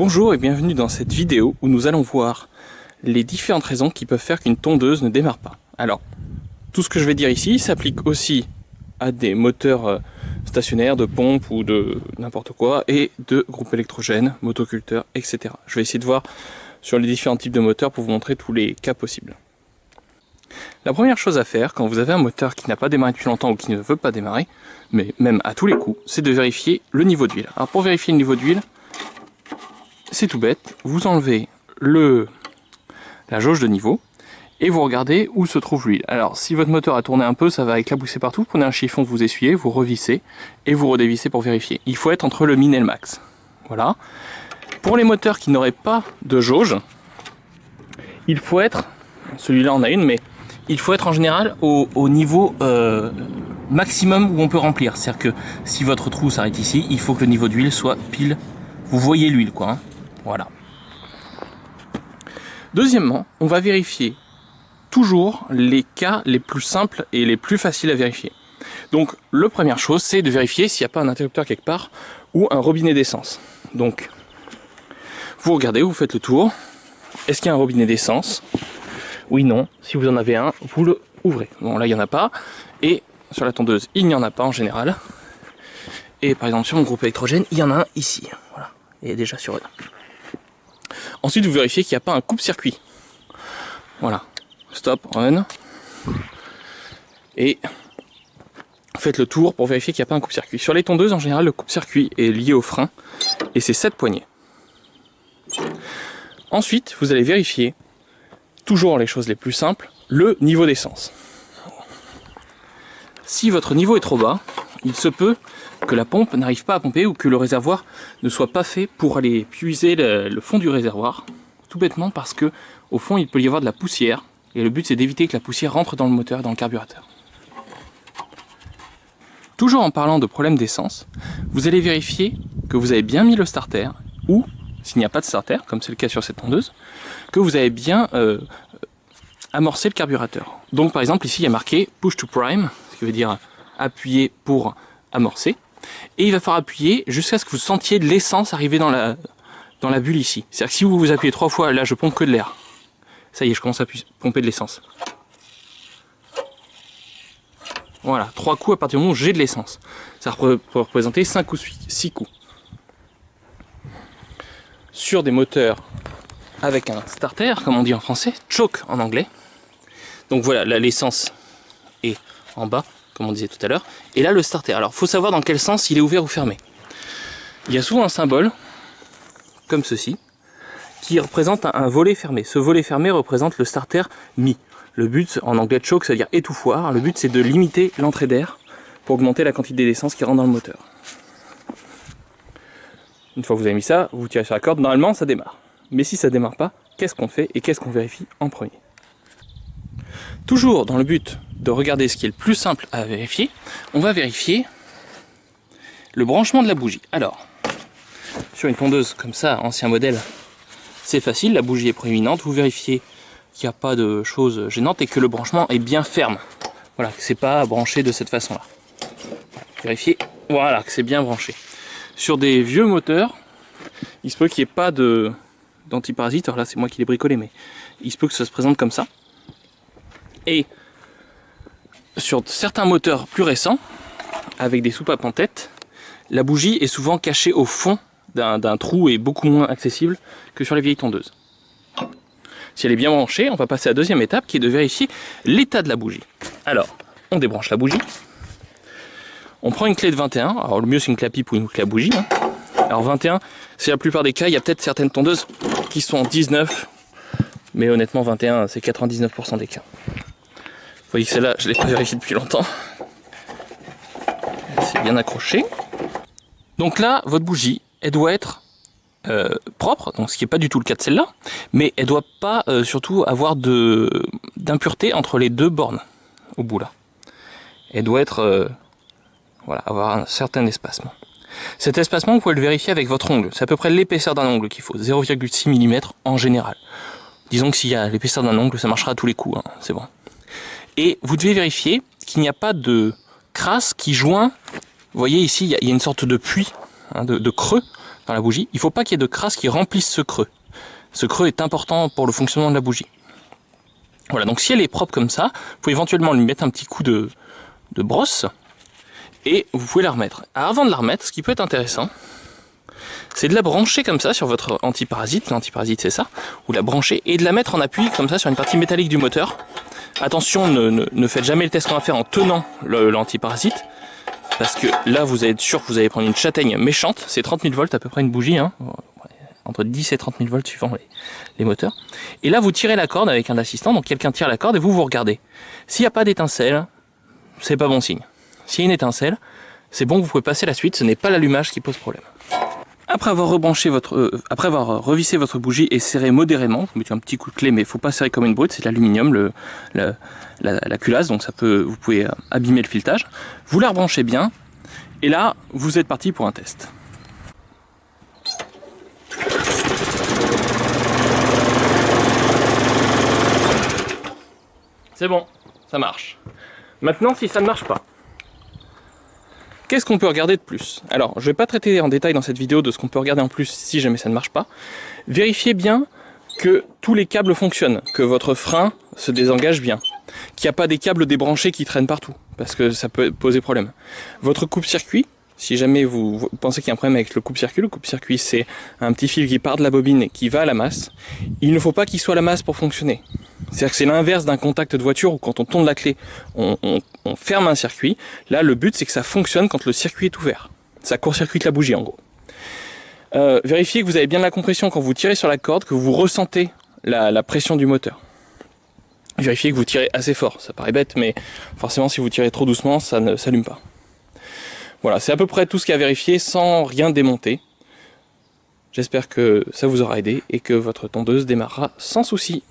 Bonjour et bienvenue dans cette vidéo où nous allons voir les différentes raisons qui peuvent faire qu'une tondeuse ne démarre pas. Alors, tout ce que je vais dire ici s'applique aussi à des moteurs stationnaires, de pompe ou de n'importe quoi, et de groupes électrogènes, motoculteurs, etc. Je vais essayer de voir sur les différents types de moteurs pour vous montrer tous les cas possibles. La première chose à faire quand vous avez un moteur qui n'a pas démarré depuis longtemps ou qui ne veut pas démarrer, mais même à tous les coups, c'est de vérifier le niveau d'huile. Alors pour vérifier le niveau d'huile, c'est tout bête, vous enlevez la jauge de niveau et vous regardez où se trouve l'huile. Alors si votre moteur a tourné un peu, ça va éclabousser partout, prenez un chiffon, vous essuyez, vous revissez et vous redévissez pour vérifier. Il faut être entre le min et le max. Voilà. Pour les moteurs qui n'auraient pas de jauge, il faut être, celui-là en a une, mais il faut être en général au niveau maximum où on peut remplir. C'est-à-dire que si votre trou s'arrête ici, il faut que le niveau d'huile soit pile, vous voyez l'huile quoi, hein. Voilà. Deuxièmement, on va vérifier toujours les cas les plus simples et les plus faciles à vérifier. Donc, la première chose, c'est de vérifier s'il n'y a pas un interrupteur quelque part ou un robinet d'essence. Donc, vous regardez, vous faites le tour. Est-ce qu'il y a un robinet d'essence? Oui, non. Si vous en avez un, vous le ouvrez. Bon, là, il n'y en a pas. Et sur la tondeuse, il n'y en a pas en général. Et par exemple, sur mon groupe électrogène, il y en a un ici. Voilà. Il est déjà sur eux. Ensuite, vous vérifiez qu'il n'y a pas un coupe-circuit. Voilà. Stop, run. Et faites le tour pour vérifier qu'il n'y a pas un coupe-circuit. Sur les tondeuses, en général, le coupe-circuit est lié au frein. Et c'est cette poignée. Ensuite, vous allez vérifier, toujours les choses les plus simples, le niveau d'essence. Si votre niveau est trop bas, il se peut que la pompe n'arrive pas à pomper ou que le réservoir ne soit pas fait pour aller puiser le fond du réservoir. Tout bêtement parce que au fond il peut y avoir de la poussière et le but c'est d'éviter que la poussière rentre dans le moteur et dans le carburateur. Toujours en parlant de problème d'essence, vous allez vérifier que vous avez bien mis le starter ou, s'il n'y a pas de starter, comme c'est le cas sur cette tondeuse, que vous avez bien amorcé le carburateur. Donc par exemple ici il y a marqué push to prime, ce qui veut dire appuyer pour amorcer. Et il va falloir appuyer jusqu'à ce que vous sentiez de l'essence arriver dans la bulle ici. C'est-à-dire que si vous appuyez 3 fois, là je pompe que de l'air. Ça y est, je commence à pomper de l'essence. Voilà, 3 coups à partir du moment où j'ai de l'essence. Ça peut représenter 5 ou 6 coups. Sur des moteurs avec un starter, comme on dit en français, choke en anglais. Donc voilà, là l'essence est en bas, comme on disait tout à l'heure. Et là le starter. Alors il faut savoir dans quel sens il est ouvert ou fermé. Il y a souvent un symbole, comme ceci, qui représente un volet fermé. Ce volet fermé représente le starter mis. Le but, en anglais de choke, c'est-à-dire étouffoir, le but c'est de limiter l'entrée d'air pour augmenter la quantité d'essence qui rentre dans le moteur. Une fois que vous avez mis ça, vous tirez sur la corde, normalement ça démarre. Mais si ça ne démarre pas, qu'est-ce qu'on fait et qu'est-ce qu'on vérifie en premier? Toujours dans le but de regarder ce qui est le plus simple à vérifier, on va vérifier le branchement de la bougie. Alors, sur une tondeuse comme ça, ancien modèle, c'est facile, la bougie est prééminente, vous vérifiez qu'il n'y a pas de choses gênantes et que le branchement est bien ferme. Voilà, que c'est pas branché de cette façon-là. Vérifiez, voilà, que c'est bien branché. Sur des vieux moteurs, il se peut qu'il n'y ait pas d'antiparasite, alors là c'est moi qui l'ai bricolé, mais il se peut que ça se présente comme ça. Et sur certains moteurs plus récents, avec des soupapes en tête, la bougie est souvent cachée au fond d'un trou et beaucoup moins accessible que sur les vieilles tondeuses. Si elle est bien branchée, on va passer à la deuxième étape qui est de vérifier l'état de la bougie. Alors, on débranche la bougie. On prend une clé de 21, alors le mieux c'est une clé à pipe ou une clé à bougie. Hein. Alors 21, c'est la plupart des cas, il y a peut-être certaines tondeuses qui sont en 19, mais honnêtement 21 c'est 99% des cas. Vous voyez que celle-là, je ne l'ai pas vérifiée depuis longtemps. C'est bien accroché. Donc là, votre bougie, elle doit être propre, donc ce qui n'est pas du tout le cas de celle-là, mais elle ne doit pas surtout avoir d'impureté entre les deux bornes au bout là. Elle doit être, voilà, avoir un certain espacement. Cet espacement, vous pouvez le vérifier avec votre ongle. C'est à peu près l'épaisseur d'un ongle qu'il faut, 0,6 mm en général. Disons que s'il y a l'épaisseur d'un ongle, ça marchera à tous les coups, hein, c'est bon. Et vous devez vérifier qu'il n'y a pas de crasse qui joint. Vous voyez ici, il y a une sorte de puits, hein, de creux dans la bougie, il ne faut pas qu'il y ait de crasse qui remplisse ce creux. Ce creux est important pour le fonctionnement de la bougie. Voilà, donc si elle est propre comme ça, vous pouvez éventuellement lui mettre un petit coup de brosse et vous pouvez la remettre. Alors, avant de la remettre, ce qui peut être intéressant, c'est de la brancher comme ça sur votre antiparasite, l'antiparasite c'est ça, ou la brancher et de la mettre en appui comme ça sur une partie métallique du moteur. Attention, ne faites jamais le test qu'on va faire en tenant l'antiparasite, parce que là vous allez être sûr que vous allez prendre une châtaigne méchante. C'est 30 000 volts à peu près une bougie, hein, entre 10 et 30 000 volts suivant les moteurs. Et là vous tirez la corde avec un assistant, donc quelqu'un tire la corde et vous regardez. S'il n'y a pas d'étincelle, c'est pas bon signe. S'il y a une étincelle, c'est bon, vous pouvez passer à la suite, ce n'est pas l'allumage qui pose problème. Après avoir revissé votre bougie et serré modérément, vous mettez un petit coup de clé, mais il ne faut pas serrer comme une brute, c'est de l'aluminium, la culasse, donc vous pouvez abîmer le filetage. Vous la rebranchez bien, et là, vous êtes parti pour un test. C'est bon, ça marche. Maintenant, si ça ne marche pas, qu'est-ce qu'on peut regarder de plus? Alors, je ne vais pas traiter en détail dans cette vidéo de ce qu'on peut regarder en plus si jamais ça ne marche pas. Vérifiez bien que tous les câbles fonctionnent, que votre frein se désengage bien, qu'il n'y a pas des câbles débranchés qui traînent partout, parce que ça peut poser problème. Votre coupe-circuit, si jamais vous pensez qu'il y a un problème avec le coupe-circuit c'est un petit fil qui part de la bobine et qui va à la masse, il ne faut pas qu'il soit à la masse pour fonctionner. C'est-à-dire que c'est l'inverse d'un contact de voiture où quand on tourne la clé, on ferme un circuit. Là, le but, c'est que ça fonctionne quand le circuit est ouvert. Ça court-circuite la bougie, en gros. Vérifiez que vous avez bien la compression quand vous tirez sur la corde, que vous ressentez la pression du moteur. Vérifiez que vous tirez assez fort. Ça paraît bête, mais forcément, si vous tirez trop doucement, ça ne s'allume pas. Voilà, c'est à peu près tout ce qu'il y a à vérifier sans rien démonter. J'espère que ça vous aura aidé et que votre tondeuse démarrera sans souci.